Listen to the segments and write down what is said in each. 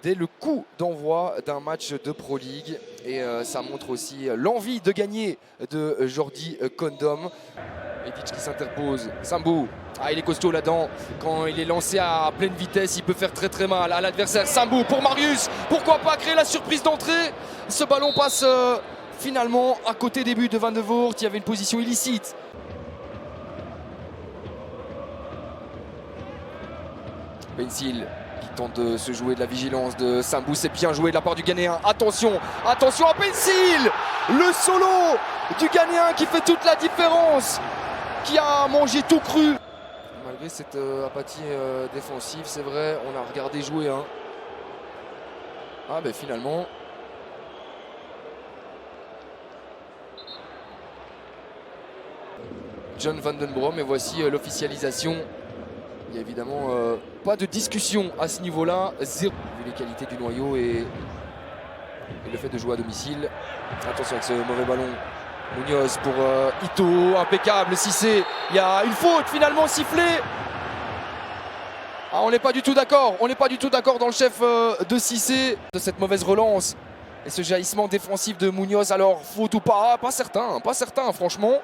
dès le coup d'envoi d'un match de Pro League. Et ça montre aussi l'envie de gagner de Jordi Condom. Edic qui s'interpose, Sambou, il est costaud là-dedans, quand il est lancé à pleine vitesse, il peut faire très mal à l'adversaire. Sambou pour Marius, pourquoi pas créer la surprise d'entrée. Ce ballon passe finalement à côté des buts de Van de Voort, il y avait une position illicite. Pencil qui tente de se jouer de la vigilance de Sambou, c'est bien joué de la part du Ghanéen. Attention à Pencil, le solo du Ghanéen qui fait toute la différence, qui a mangé tout cru. Malgré cette apathie défensive, c'est vrai, on a regardé jouer. Finalement. John Van Den Brom, et voici l'officialisation. Il n'y a évidemment pas de discussion à ce niveau-là. Zéro. Vu les qualités du noyau et le fait de jouer à domicile. Attention avec ce mauvais ballon. Munoz pour Ito, impeccable. Cissé, il y a une faute finalement sifflée. On n'est pas du tout d'accord. On n'est pas du tout d'accord dans le chef de Cissé. De cette mauvaise relance et ce jaillissement défensif de Munoz. Alors faute ou pas? Pas certain franchement.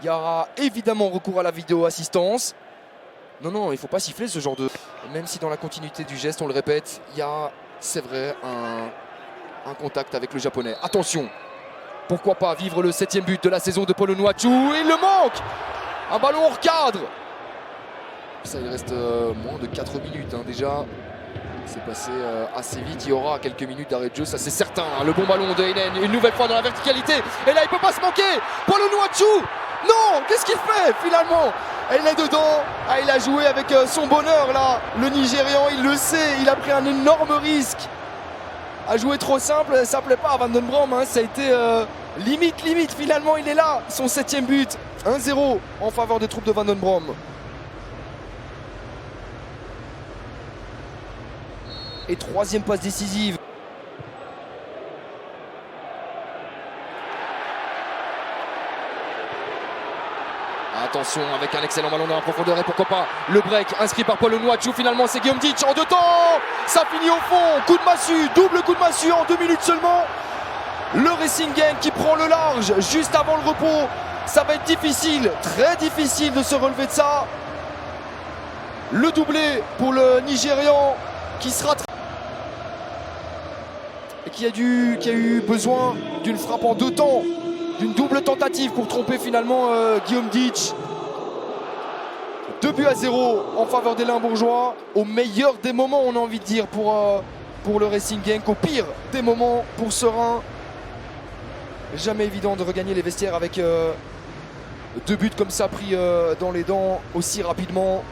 Il y aura évidemment recours à la vidéo assistance. Non, il ne faut pas siffler ce genre de... Même si dans la continuité du geste, on le répète, il y a, c'est vrai, un contact avec le japonais. Attention, pourquoi pas vivre le 7e but de la saison de Paul Onuachu. Il le manque. Un ballon hors cadre. Ça, il reste moins de 4 minutes déjà. C'est passé assez vite. Il y aura quelques minutes d'arrêt de jeu, ça c'est certain. Le bon ballon de Heinen, une nouvelle fois dans la verticalité. Et là, il ne peut pas se manquer. Paul Onuachu. Non, qu'est-ce qu'il fait finalement? Il est dedans, il a joué avec son bonheur là. Le Nigérian, il le sait, il a pris un énorme risque. A joué trop simple, ça plaît pas à Van Den Brom, ça a été limite, finalement il est là. Son 7e but, 1-0 en faveur des troupes de Van Den Brom. Et 3e passe décisive. Attention avec un excellent ballon dans la profondeur et pourquoi pas le break inscrit par Paul Onuachu. Finalement c'est Guillaume Ditch en 2 temps. Ça finit au fond. Coup de massue, double coup de massue en 2 minutes seulement. Le Racing Genk qui prend le large juste avant le repos. Ça va être difficile, très difficile de se relever de ça. Le doublé pour le Nigérian qui sera et qui a eu besoin d'une frappe en 2 temps. D'une double tentative pour tromper finalement Guillaume Ditch. 2-0 en faveur des Limbourgeois. Au meilleur des moments, on a envie de dire, pour le Racing Genk. Au pire des moments pour Serein. Jamais évident de regagner les vestiaires avec 2 buts comme ça pris dans les dents aussi rapidement.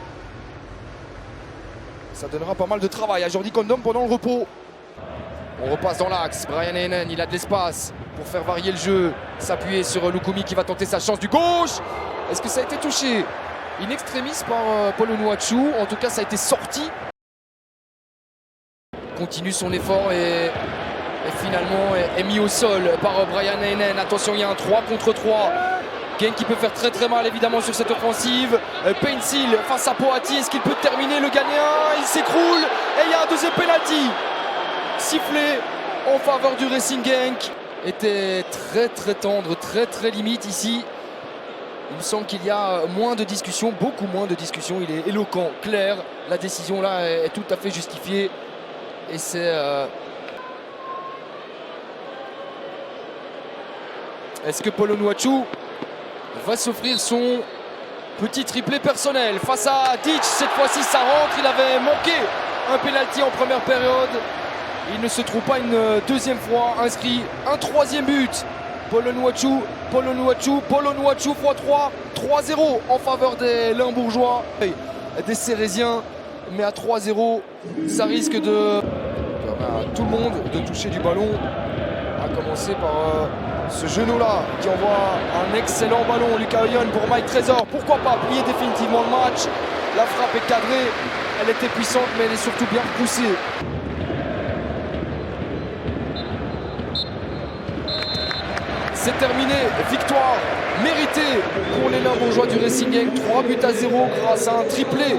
Ça donnera pas mal de travail à Jordi Condom pendant le repos. On repasse dans l'axe, Brian Heinen, il a de l'espace pour faire varier le jeu, s'appuyer sur Lukumi qui va tenter sa chance du gauche. Est-ce que ça a été touché in extremis par Paul Onuachu? En tout cas, ça a été sorti. Continue son effort et finalement est mis au sol par Brian Heinen. Attention, il y a un 3 contre 3. Genk qui peut faire très mal évidemment sur cette offensive. Pencil face à Poati, est-ce qu'il peut terminer le Ghanéen? Il s'écroule et il y a un 2e penalty. Sifflé en faveur du Racing Genk. Était très tendre, très limite ici. Il me semble qu'il y a moins de discussion, beaucoup moins de discussion. Il est éloquent, clair. La décision là est tout à fait justifiée. Et c'est... Est-ce que Paul Onuachu va s'offrir son petit triplé personnel face à Ditch? Cette fois-ci ça rentre, il avait manqué un penalty en première période. Il ne se trouve pas une 2e fois inscrit un 3e but. Paul Onuachu x3, 3-0 en faveur des Limbourgeois, des Cérésiens. Mais à 3-0, ça risque de tout le monde de toucher du ballon. À commencer par ce genou-là qui envoie un excellent ballon. Lucas Oyon pour Mike Trésor. Pourquoi pas plier définitivement le match? La frappe est cadrée, elle était puissante mais elle est surtout bien repoussée. C'est terminé, victoire méritée pour les Limbourgeois du Racing Genk, 3-0 grâce à un triplé.